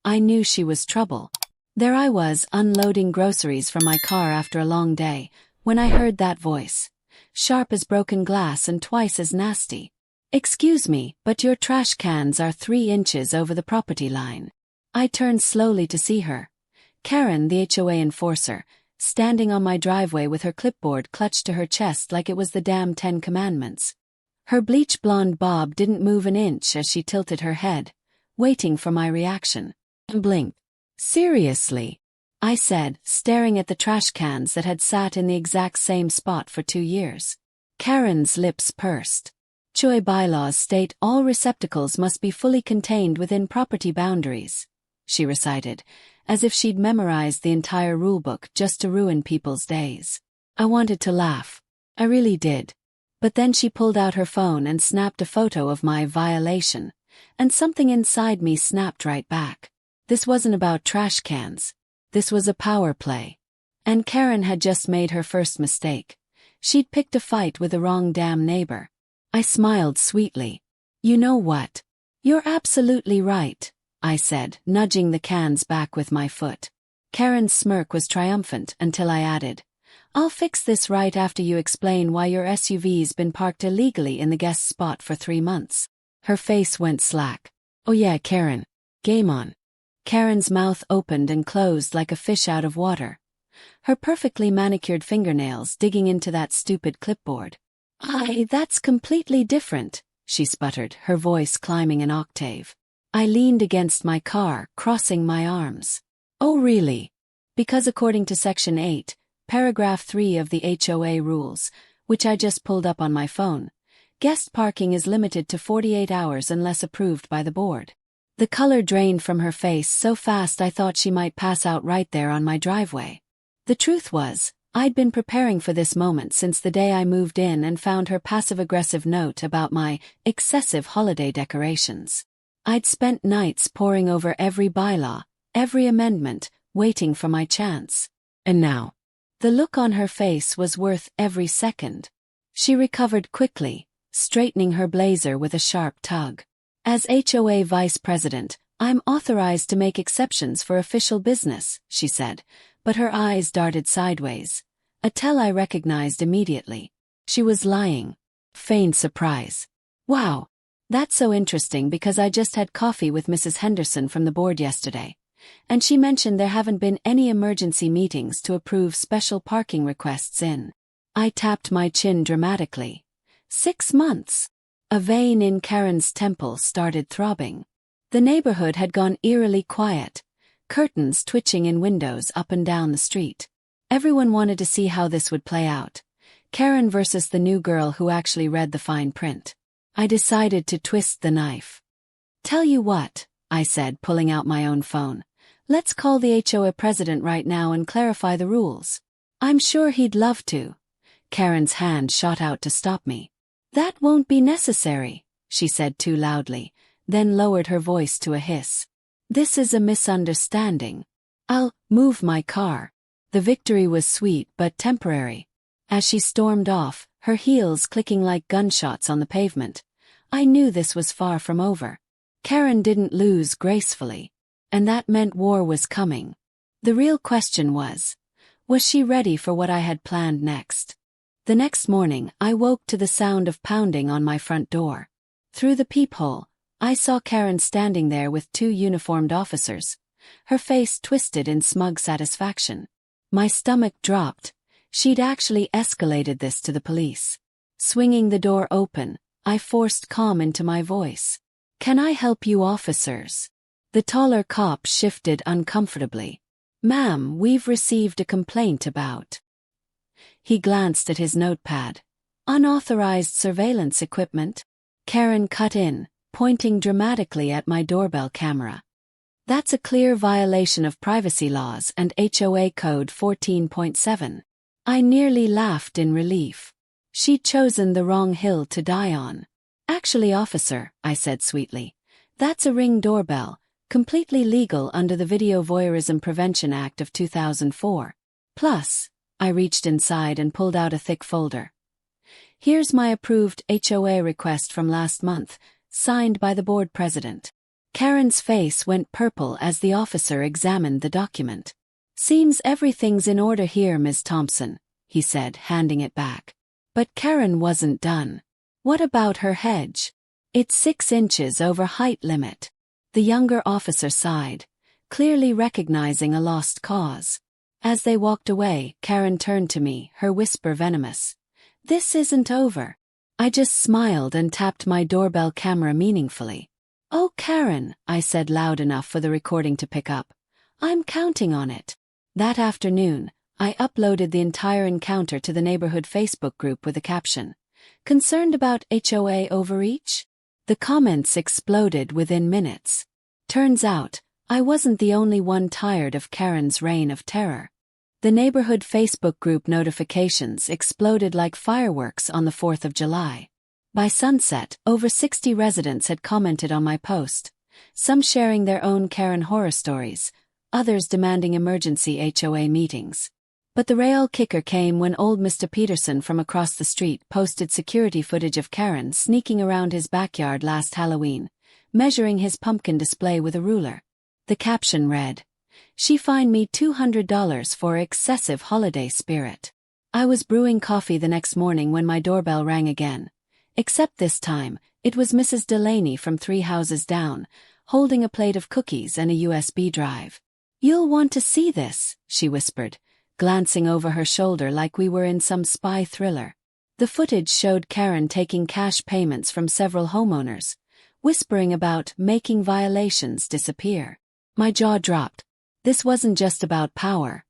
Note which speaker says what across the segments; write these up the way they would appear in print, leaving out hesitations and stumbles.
Speaker 1: I knew she was trouble. There I was, unloading groceries from my car after a long day, when I heard that voice. Sharp as broken glass and twice as nasty. "Excuse me, but your trash cans are 3 inches over the property line." I turned slowly to see her. Karen, the HOA enforcer, standing on my driveway with her clipboard clutched to her chest like it was the damn 10 Commandments. Her bleach-blonde bob didn't move an inch as she tilted her head, waiting for my reaction. And blinked. "Seriously?" I said, staring at the trash cans that had sat in the exact same spot for 2 years. Karen's lips pursed. HOA bylaws state all receptacles must be fully contained within property boundaries, she recited, as if she'd memorized the entire rulebook just to ruin people's days. I wanted to laugh. I really did. But then she pulled out her phone and snapped a photo of my violation, and something inside me snapped right back. This wasn't about trash cans. This was a power play. And Karen had just made her first mistake. She'd picked a fight with the wrong damn neighbor. I smiled sweetly. "You know what? You're absolutely right," I said, nudging the cans back with my foot. Karen's smirk was triumphant until I added, "I'll fix this right after you explain why your SUV's been parked illegally in the guest spot for 3 months. Her face went slack. "Oh yeah, Karen. Game on." Karen's mouth opened and closed like a fish out of water. Her perfectly manicured fingernails digging into that stupid clipboard. That's completely different," she sputtered, her voice climbing an octave. I leaned against my car, crossing my arms. "Oh really?" Because according to Section 8, Paragraph 3 of the HOA rules, which I just pulled up on my phone, guest parking is limited to 48 hours unless approved by the board. The color drained from her face so fast I thought she might pass out right there on my driveway. The truth was, I'd been preparing for this moment since the day I moved in and found her passive-aggressive note about my excessive holiday decorations. I'd spent nights poring over every bylaw, every amendment, waiting for my chance. And now, the look on her face was worth every second. She recovered quickly, straightening her blazer with a sharp tug. "As HOA vice president, I'm authorized to make exceptions for official business," she said, but her eyes darted sideways. A tell I recognized immediately. She was lying. Feigned surprise. "Wow. That's so interesting because I just had coffee with Mrs. Henderson from the board yesterday, and she mentioned there haven't been any emergency meetings to approve special parking requests in." I tapped my chin dramatically. 6 months. A vein in Karen's temple started throbbing. The neighborhood had gone eerily quiet, curtains twitching in windows up and down the street. Everyone wanted to see how this would play out. Karen versus the new girl who actually read the fine print. I decided to twist the knife. "Tell you what," I said, pulling out my own phone. "Let's call the HOA president right now and clarify the rules." "I'm sure he'd love to." Karen's hand shot out to stop me. "That won't be necessary," she said too loudly, then lowered her voice to a hiss. "This is a misunderstanding. I'll move my car." The victory was sweet but temporary. As she stormed off, her heels clicking like gunshots on the pavement, I knew this was far from over. Karen didn't lose gracefully, and that meant war was coming. The real question was she ready for what I had planned next? The next morning, I woke to the sound of pounding on my front door. Through the peephole, I saw Karen standing there with 2 uniformed officers, her face twisted in smug satisfaction. My stomach dropped. She'd actually escalated this to the police. Swinging the door open, I forced calm into my voice. "Can I help you, officers?" The taller cop shifted uncomfortably. "Ma'am, we've received a complaint about..." He glanced at his notepad. "Unauthorized surveillance equipment?" Karen cut in, pointing dramatically at my doorbell camera. "That's a clear violation of privacy laws and HOA Code 14.7. I nearly laughed in relief. She'd chosen the wrong hill to die on. "Actually, officer," I said sweetly, "that's a Ring doorbell, completely legal under the Video Voyeurism Prevention Act of 2004. Plus," I reached inside and pulled out a thick folder. "Here's my approved HOA request from last month, signed by the board president." Karen's face went purple as the officer examined the document. "Seems everything's in order here, Ms. Thompson," he said, handing it back. But Karen wasn't done. "What about her hedge? It's 6 inches over height limit." The younger officer sighed, clearly recognizing a lost cause. As they walked away, Karen turned to me, her whisper venomous. "This isn't over." I just smiled and tapped my doorbell camera meaningfully. "Oh, Karen," I said loud enough for the recording to pick up. "I'm counting on it." That afternoon, I uploaded the entire encounter to the neighborhood Facebook group with a caption, "Concerned about HOA overreach?" The comments exploded within minutes. Turns out, I wasn't the only one tired of Karen's reign of terror. The neighborhood Facebook group notifications exploded like fireworks on the 4th of July. By sunset, over 60 residents had commented on my post, some sharing their own Karen horror stories, others demanding emergency HOA meetings. But the real kicker came when old Mr. Peterson from across the street posted security footage of Karen sneaking around his backyard last Halloween, measuring his pumpkin display with a ruler. The caption read, "She fined me $200 for excessive holiday spirit." I was brewing coffee the next morning when my doorbell rang again. Except this time, it was Mrs. Delaney from 3 houses down, holding a plate of cookies and a USB drive. "You'll want to see this," she whispered, glancing over her shoulder like we were in some spy thriller. The footage showed Karen taking cash payments from several homeowners, whispering about making violations disappear. My jaw dropped. This wasn't just about power.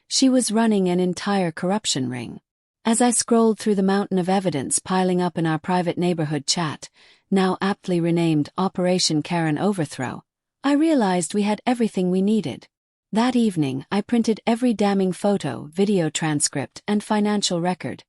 Speaker 1: She was running an entire corruption ring. As I scrolled through the mountain of evidence piling up in our private neighborhood chat, now aptly renamed Operation Karen Overthrow, I realized we had everything we needed. That evening, I printed every damning photo, video transcript, and financial record,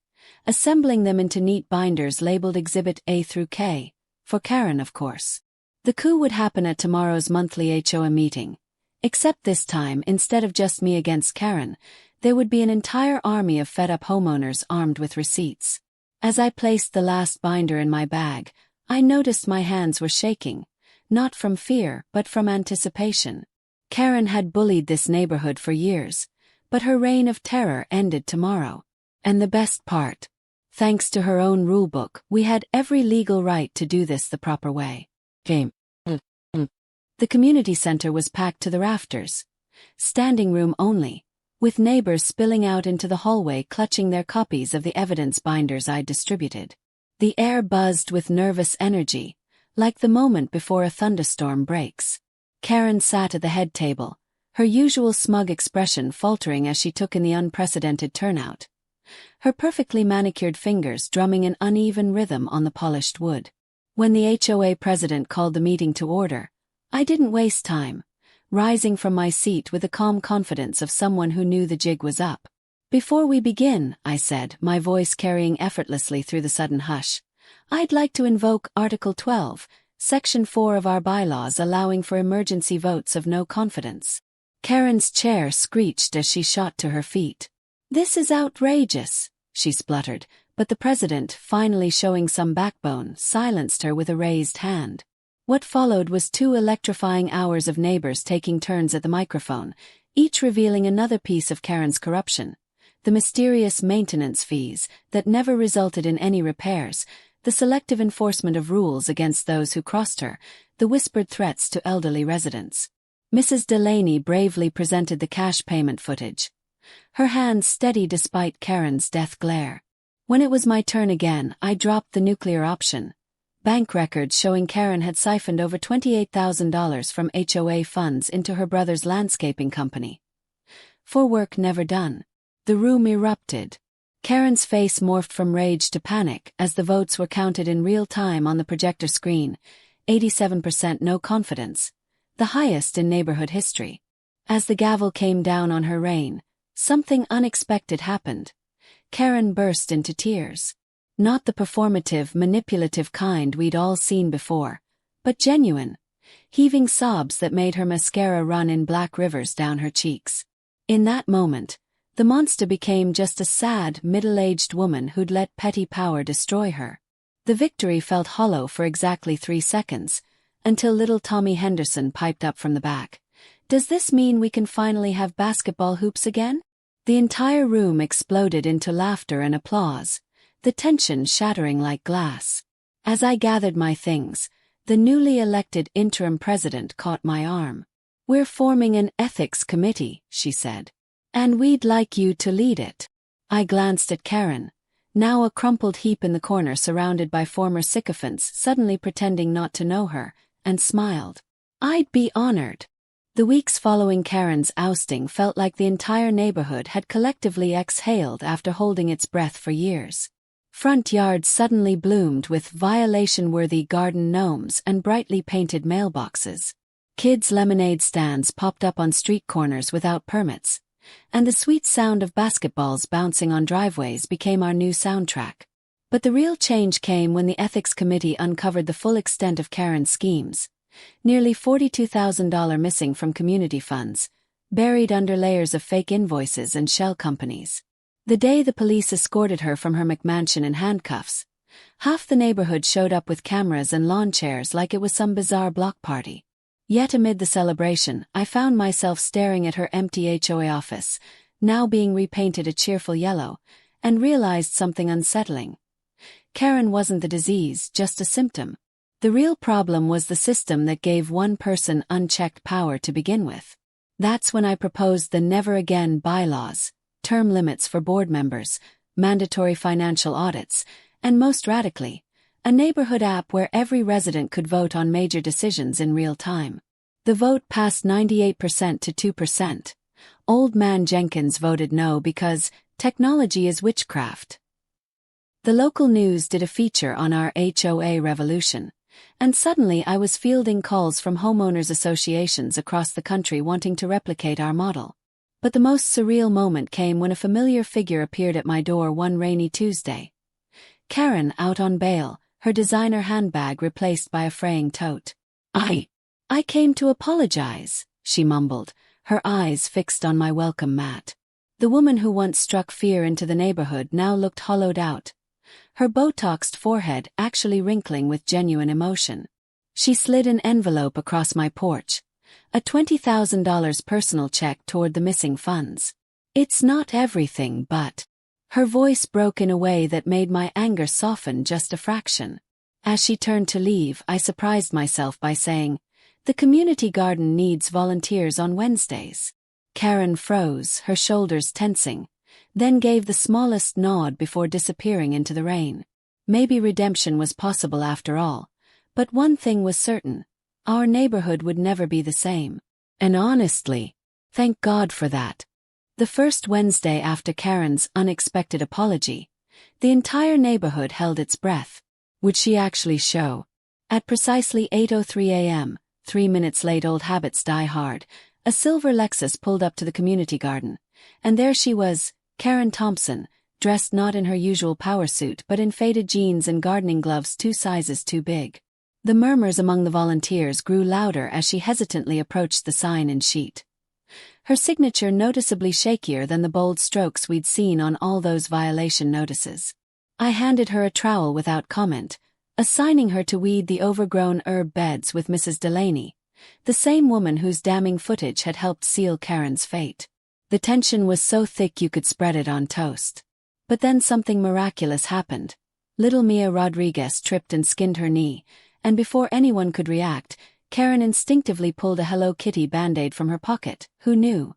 Speaker 1: assembling them into neat binders labeled Exhibit A through K, for Karen, of course. The coup would happen at tomorrow's monthly HOA meeting. Except this time, instead of just me against Karen, there would be an entire army of fed-up homeowners armed with receipts. As I placed the last binder in my bag, I noticed my hands were shaking, not from fear but from anticipation. Karen had bullied this neighborhood for years, but her reign of terror ended tomorrow. And the best part, thanks to her own rulebook, we had every legal right to do this the proper way. The community center was packed to the rafters, standing room only, with neighbors spilling out into the hallway clutching their copies of the evidence binders I'd distributed. The air buzzed with nervous energy, like the moment before a thunderstorm breaks. Karen sat at the head table, her usual smug expression faltering as she took in the unprecedented turnout, her perfectly manicured fingers drumming an uneven rhythm on the polished wood. When the HOA president called the meeting to order, I didn't waste time, rising from my seat with the calm confidence of someone who knew the jig was up. "Before we begin," I said, my voice carrying effortlessly through the sudden hush, "I'd like to invoke Article 12, Section 4 of our bylaws allowing for emergency votes of no confidence." Karen's chair screeched as she shot to her feet. "This is outrageous," she spluttered, but the president, finally showing some backbone, silenced her with a raised hand. What followed was 2 electrifying hours of neighbors taking turns at the microphone, each revealing another piece of Karen's corruption. The mysterious maintenance fees that never resulted in any repairs, the selective enforcement of rules against those who crossed her, the whispered threats to elderly residents. Mrs. Delaney bravely presented the cash payment footage, her hands steady despite Karen's death glare. When it was my turn again, I dropped the nuclear option. Bank records showing Karen had siphoned over $28,000 from HOA funds into her brother's landscaping company. For work never done. The room erupted. Karen's face morphed from rage to panic as the votes were counted in real time on the projector screen. 87% no confidence, the highest in neighborhood history. As the gavel came down on her reign, something unexpected happened. Karen burst into tears. Not the performative, manipulative kind we'd all seen before, but genuine, heaving sobs that made her mascara run in black rivers down her cheeks. In that moment, the monster became just a sad, middle-aged woman who'd let petty power destroy her. The victory felt hollow for exactly 3 seconds, until little Tommy Henderson piped up from the back. "Does this mean we can finally have basketball hoops again?" The entire room exploded into laughter and applause, the tension shattering like glass. As I gathered my things, the newly elected interim president caught my arm. "We're forming an ethics committee," she said. "And we'd like you to lead it." I glanced at Karen, now a crumpled heap in the corner surrounded by former sycophants suddenly pretending not to know her, and smiled. "I'd be honored." The weeks following Karen's ousting felt like the entire neighborhood had collectively exhaled after holding its breath for years. Front yards suddenly bloomed with violation-worthy garden gnomes and brightly painted mailboxes. Kids' lemonade stands popped up on street corners without permits, and the sweet sound of basketballs bouncing on driveways became our new soundtrack. But the real change came when the ethics committee uncovered the full extent of Karen's schemes. Nearly $42,000 missing from community funds, buried under layers of fake invoices and shell companies. The day the police escorted her from her McMansion in handcuffs, half the neighborhood showed up with cameras and lawn chairs like it was some bizarre block party. Yet amid the celebration, I found myself staring at her empty HOA office, now being repainted a cheerful yellow, and realized something unsettling. Karen wasn't the disease, just a symptom. The real problem was the system that gave one person unchecked power to begin with. That's when I proposed the Never Again bylaws, term limits for board members, mandatory financial audits, and most radically, a neighborhood app where every resident could vote on major decisions in real time. The vote passed 98% to 2%. Old Man Jenkins voted no because technology is witchcraft. The local news did a feature on our HOA revolution, and suddenly I was fielding calls from homeowners associations across the country wanting to replicate our model. But the most surreal moment came when a familiar figure appeared at my door one rainy Tuesday. Karen out on bail, her designer handbag replaced by a fraying tote. I came to apologize," she mumbled, her eyes fixed on my welcome mat. The woman who once struck fear into the neighborhood now looked hollowed out, her Botoxed forehead actually wrinkling with genuine emotion. She slid an envelope across my porch, a $20,000 personal check toward the missing funds. "It's not everything, but..." Her voice broke in a way that made my anger soften just a fraction. As she turned to leave, I surprised myself by saying, "The community garden needs volunteers on Wednesdays." Karen froze, her shoulders tensing, then gave the smallest nod before disappearing into the rain. Maybe redemption was possible after all, but one thing was certain: our neighborhood would never be the same. And honestly, thank God for that. The first Wednesday after Karen's unexpected apology, the entire neighborhood held its breath. Would she actually show? At precisely 8:03 a.m., 3 minutes late, old habits die hard, a silver Lexus pulled up to the community garden, and there she was, Karen Thompson, dressed not in her usual power suit but in faded jeans and gardening gloves 2 sizes too big. The murmurs among the volunteers grew louder as she hesitantly approached the sign and sheet, her signature noticeably shakier than the bold strokes we'd seen on all those violation notices. I handed her a trowel without comment, assigning her to weed the overgrown herb beds with Mrs. Delaney, the same woman whose damning footage had helped seal Karen's fate. The tension was so thick you could spread it on toast. But then something miraculous happened. Little Mia Rodriguez tripped and skinned her knee, and before anyone could react, Karen instinctively pulled a Hello Kitty Band-Aid from her pocket, who knew,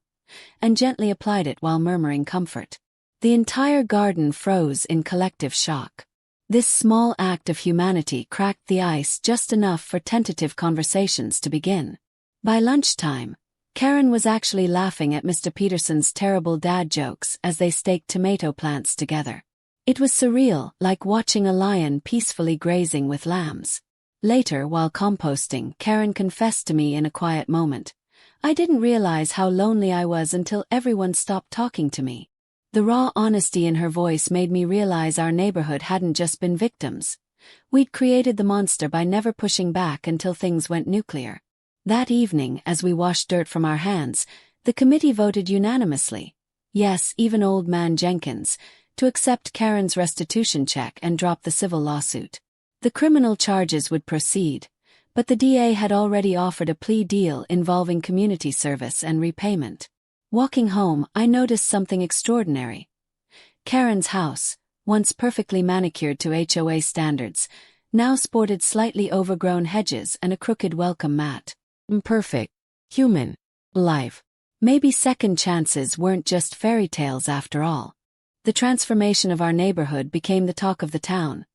Speaker 1: and gently applied it while murmuring comfort. The entire garden froze in collective shock. This small act of humanity cracked the ice just enough for tentative conversations to begin. By lunchtime, Karen was actually laughing at Mr. Peterson's terrible dad jokes as they staked tomato plants together. It was surreal, like watching a lion peacefully grazing with lambs. Later, while composting, Karen confessed to me in a quiet moment, "I didn't realize how lonely I was until everyone stopped talking to me." The raw honesty in her voice made me realize our neighborhood hadn't just been victims. We'd created the monster by never pushing back until things went nuclear. That evening, as we washed dirt from our hands, the committee voted unanimously, yes, even Old Man Jenkins, to accept Karen's restitution check and drop the civil lawsuit. The criminal charges would proceed, but the DA had already offered a plea deal involving community service and repayment. Walking home, I noticed something extraordinary. Karen's house, once perfectly manicured to HOA standards, now sported slightly overgrown hedges and a crooked welcome mat. Imperfect. Human. Life. Maybe second chances weren't just fairy tales after all. The transformation of our neighborhood became the talk of the town,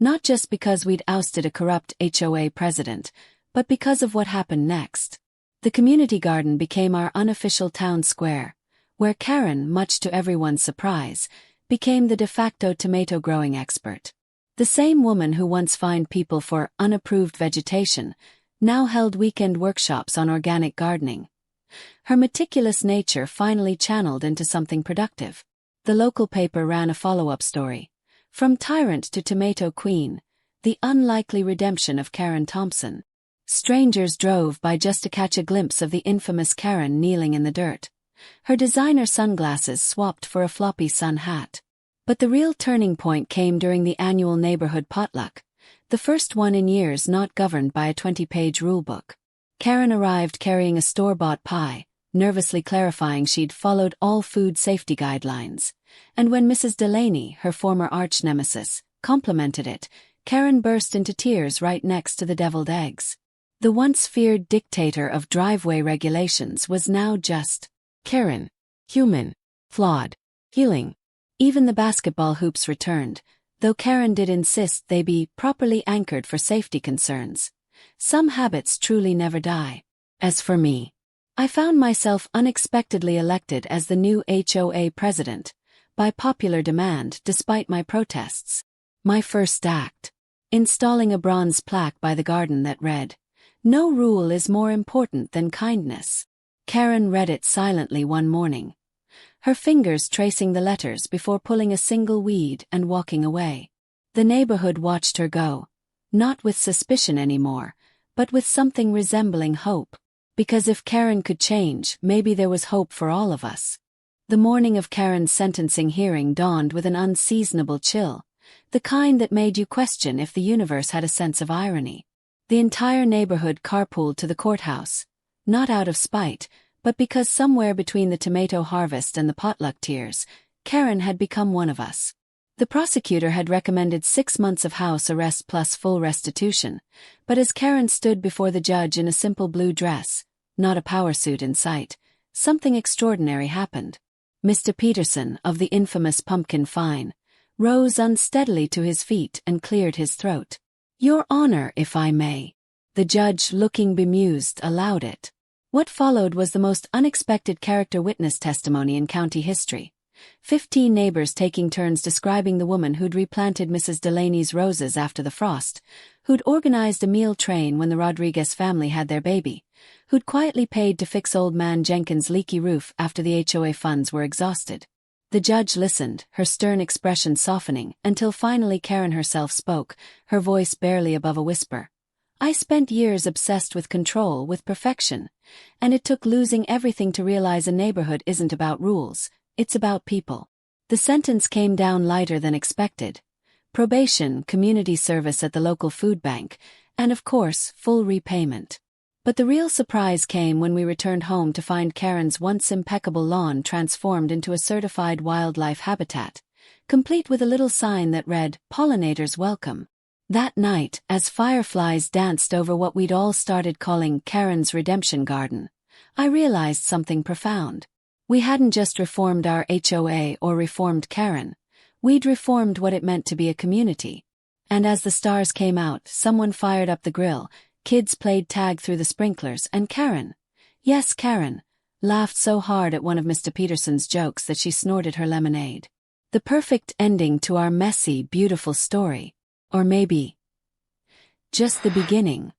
Speaker 1: not just because we'd ousted a corrupt HOA president, but because of what happened next. The community garden became our unofficial town square, where Karen, much to everyone's surprise, became the de facto tomato growing expert. The same woman who once fined people for unapproved vegetation now held weekend workshops on organic gardening. Her meticulous nature finally channeled into something productive. The local paper ran a follow-up story. From Tyrant to Tomato Queen, the unlikely redemption of Karen Thompson. Strangers drove by just to catch a glimpse of the infamous Karen kneeling in the dirt. Her designer sunglasses swapped for a floppy sun hat. But the real turning point came during the annual neighborhood potluck, the first one in years not governed by a 20-page rulebook. Karen arrived carrying a store-bought pie, nervously clarifying she'd followed all food safety guidelines. And when Mrs. Delaney, her former arch-nemesis, complimented it, Karen burst into tears right next to the deviled eggs. The once feared dictator of driveway regulations was now just Karen. Human. Flawed. Healing. Even the basketball hoops returned, though Karen did insist they be properly anchored for safety concerns. Some habits truly never die. As for me, I found myself unexpectedly elected as the new HOA president, by popular demand despite my protests. My first act. Installing a bronze plaque by the garden that read, "No rule is more important than kindness." Karen read it silently one morning, her fingers tracing the letters before pulling a single weed and walking away. The neighborhood watched her go, not with suspicion anymore, but with something resembling hope. Because if Karen could change, maybe there was hope for all of us. The morning of Karen's sentencing hearing dawned with an unseasonable chill, the kind that made you question if the universe had a sense of irony. The entire neighborhood carpooled to the courthouse, not out of spite, but because somewhere between the tomato harvest and the potluck tears, Karen had become one of us. The prosecutor had recommended 6 months of house arrest plus full restitution, but as Karen stood before the judge in a simple blue dress, not a power suit in sight, something extraordinary happened. Mr. Peterson, of the infamous pumpkin fine, rose unsteadily to his feet and cleared his throat. "Your Honor, if I may." The judge, looking bemused, allowed it. What followed was the most unexpected character witness testimony in county history. 15 neighbors taking turns describing the woman who'd replanted Mrs. Delaney's roses after the frost, who'd organized a meal train when the Rodriguez family had their baby, who'd quietly paid to fix old man Jenkins' leaky roof after the HOA funds were exhausted. The judge listened, her stern expression softening, until finally Karen herself spoke, her voice barely above a whisper. "I spent years obsessed with control, with perfection, and it took losing everything to realize a neighborhood isn't about rules, it's about people." The sentence came down lighter than expected. Probation, community service at the local food bank, and of course, full repayment. But the real surprise came when we returned home to find Karen's once impeccable lawn transformed into a certified wildlife habitat, complete with a little sign that read, "Pollinators Welcome." That night, as fireflies danced over what we'd all started calling Karen's Redemption Garden, I realized something profound. We hadn't just reformed our HOA or reformed Karen, we'd reformed what it meant to be a community. And as the stars came out, someone fired up the grill, kids played tag through the sprinklers, and Karen, yes Karen, laughed so hard at one of Mr. Peterson's jokes that she snorted her lemonade. The perfect ending to our messy, beautiful story. Or maybe just the beginning.